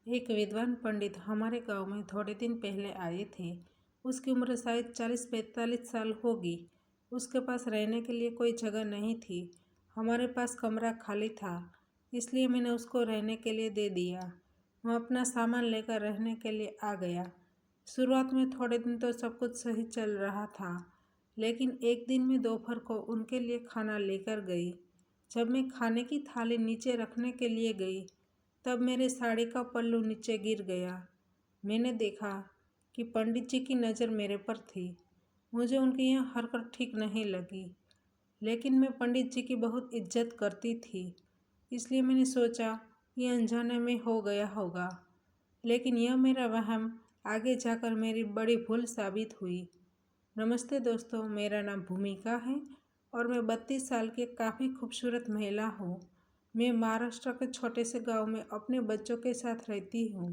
एक विद्वान पंडित हमारे गांव में थोड़े दिन पहले आए थे। उसकी उम्र शायद 40-45 साल होगी। उसके पास रहने के लिए कोई जगह नहीं थी। हमारे पास कमरा खाली था, इसलिए मैंने उसको रहने के लिए दे दिया। वह अपना सामान लेकर रहने के लिए आ गया। शुरुआत में थोड़े दिन तो सब कुछ सही चल रहा था, लेकिन एक दिन मैं दोपहर को उनके लिए खाना लेकर गई। जब मैं खाने की थाली नीचे रखने के लिए गई, तब मेरे साड़ी का पल्लू नीचे गिर गया। मैंने देखा कि पंडित जी की नज़र मेरे पर थी। मुझे उनकी यह हरकत ठीक नहीं लगी, लेकिन मैं पंडित जी की बहुत इज्जत करती थी, इसलिए मैंने सोचा ये अनजाने में हो गया होगा। लेकिन यह मेरा वहम आगे जाकर मेरी बड़ी भूल साबित हुई। नमस्ते दोस्तों, मेरा नाम भूमिका है और मैं 32 साल की काफ़ी खूबसूरत महिला हूँ। मैं महाराष्ट्र के छोटे से गांव में अपने बच्चों के साथ रहती हूँ।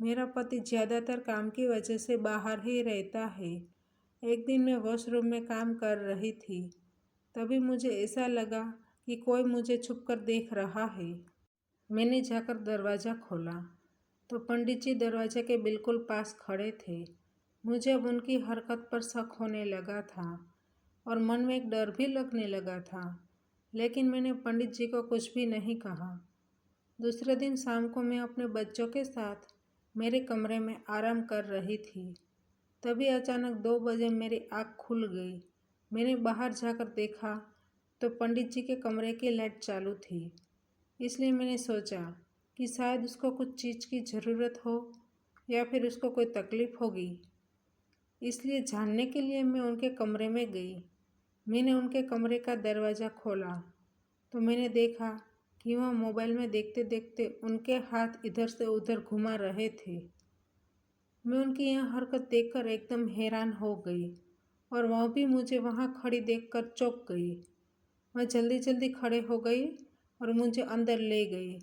मेरा पति ज़्यादातर काम की वजह से बाहर ही रहता है। एक दिन मैं वॉशरूम में काम कर रही थी, तभी मुझे ऐसा लगा कि कोई मुझे छुपकर देख रहा है। मैंने जाकर दरवाज़ा खोला तो पंडित जी दरवाजे के बिल्कुल पास खड़े थे। मुझे अब उनकी हरकत पर शक होने लगा था और मन में एक डर भी लगने लगा था, लेकिन मैंने पंडित जी को कुछ भी नहीं कहा। दूसरे दिन शाम को मैं अपने बच्चों के साथ मेरे कमरे में आराम कर रही थी। तभी अचानक 2 बजे मेरी आँख खुल गई। मैंने बाहर जाकर देखा तो पंडित जी के कमरे की लाइट चालू थी। इसलिए मैंने सोचा कि शायद उसको कुछ चीज़ की ज़रूरत हो या फिर उसको कोई तकलीफ़ होगी। इसलिए जानने के लिए मैं उनके कमरे में गई। मैंने उनके कमरे का दरवाज़ा खोला तो मैंने देखा कि वह मोबाइल में देखते देखते उनके हाथ इधर से उधर घुमा रहे थे। मैं उनकी यह हरकत देखकर एकदम हैरान हो गई और वह भी मुझे वहाँ खड़ी देखकर चौंक गई। वह जल्दी जल्दी खड़े हो गई और मुझे अंदर ले गई।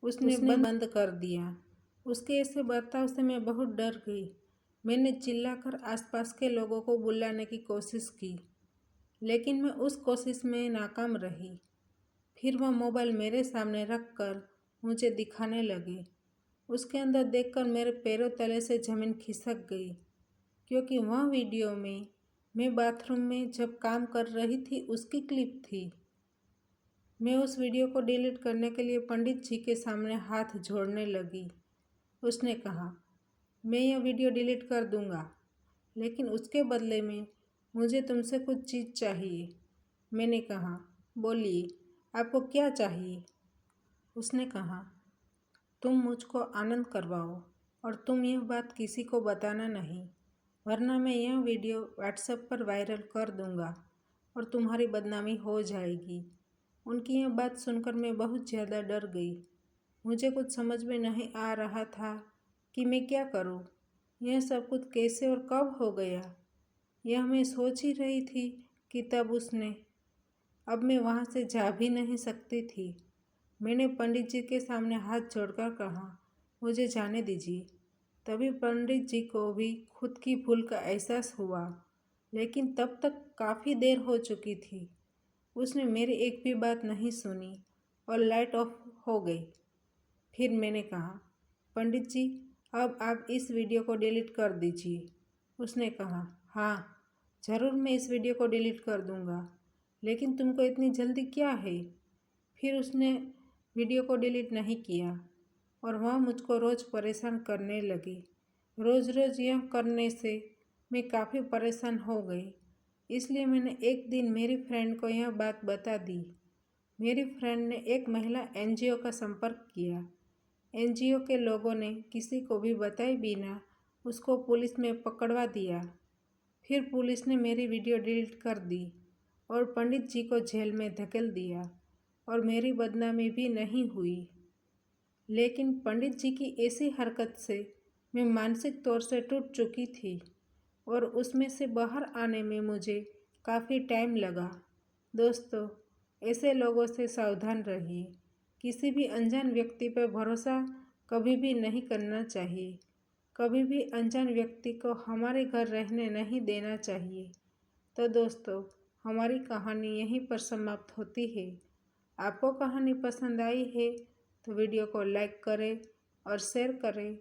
उसने बंद कर दिया। उसके ऐसे बर्ताव से मैं बहुत डर गई। मैंने चिल्लाकर आसपास के लोगों को बुलाने की कोशिश की, लेकिन मैं उस कोशिश में नाकाम रही। फिर वह मोबाइल मेरे सामने रख कर मुझे दिखाने लगे। उसके अंदर देखकर मेरे पैरों तले से ज़मीन खिसक गई, क्योंकि वह वीडियो में मैं बाथरूम में जब काम कर रही थी उसकी क्लिप थी। मैं उस वीडियो को डिलीट करने के लिए पंडित जी के सामने हाथ जोड़ने लगी। उसने कहा, मैं यह वीडियो डिलीट कर दूंगा, लेकिन उसके बदले में मुझे तुमसे कुछ चीज़ चाहिए। मैंने कहा, बोलिए, आपको क्या चाहिए? उसने कहा, तुम मुझको आनंद करवाओ और तुम यह बात किसी को बताना नहीं, वरना मैं यह वीडियो व्हाट्सएप पर वायरल कर दूंगा और तुम्हारी बदनामी हो जाएगी। उनकी यह बात सुनकर मैं बहुत ज़्यादा डर गई। मुझे कुछ समझ में नहीं आ रहा था कि मैं क्या करूं। यह सब कुछ कैसे और कब हो गया, यह मैं सोच ही रही थी कि तब उसने अब मैं वहाँ से जा भी नहीं सकती थी। मैंने पंडित जी के सामने हाथ जोड़कर कहा, मुझे जाने दीजिए। तभी पंडित जी को भी खुद की भूल का एहसास हुआ, लेकिन तब तक काफ़ी देर हो चुकी थी। उसने मेरी एक भी बात नहीं सुनी और लाइट ऑफ हो गई। फिर मैंने कहा, पंडित जी, अब आप इस वीडियो को डिलीट कर दीजिए। उसने कहा, हाँ, ज़रूर मैं इस वीडियो को डिलीट कर दूँगा, लेकिन तुमको इतनी जल्दी क्या है? फिर उसने वीडियो को डिलीट नहीं किया और वह मुझको रोज़ परेशान करने लगी। रोज़ रोज़ यह करने से मैं काफ़ी परेशान हो गई। इसलिए मैंने एक दिन मेरी फ्रेंड को यह बात बता दी। मेरी फ्रेंड ने एक महिला एनजीओ का संपर्क किया। एनजीओ के लोगों ने किसी को भी बताए बिना उसको पुलिस में पकड़वा दिया। फिर पुलिस ने मेरी वीडियो डिलीट कर दी और पंडित जी को जेल में धकेल दिया और मेरी बदनामी भी नहीं हुई। लेकिन पंडित जी की ऐसी हरकत से मैं मानसिक तौर से टूट चुकी थी और उसमें से बाहर आने में मुझे काफ़ी टाइम लगा। दोस्तों, ऐसे लोगों से सावधान रहिए। किसी भी अनजान व्यक्ति पर भरोसा कभी भी नहीं करना चाहिए। कभी भी अनजान व्यक्ति को हमारे घर रहने नहीं देना चाहिए। तो दोस्तों, हमारी कहानी यहीं पर समाप्त होती है। आपको कहानी पसंद आई है तो वीडियो को लाइक करें और शेयर करें।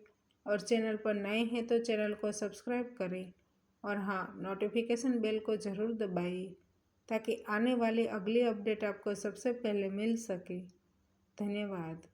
और चैनल पर नए हैं तो चैनल को सब्सक्राइब करें। और हाँ, नोटिफिकेशन बेल को ज़रूर दबाइए ताकि आने वाली अगली अपडेट आपको सबसे पहले मिल सके। धन्यवाद।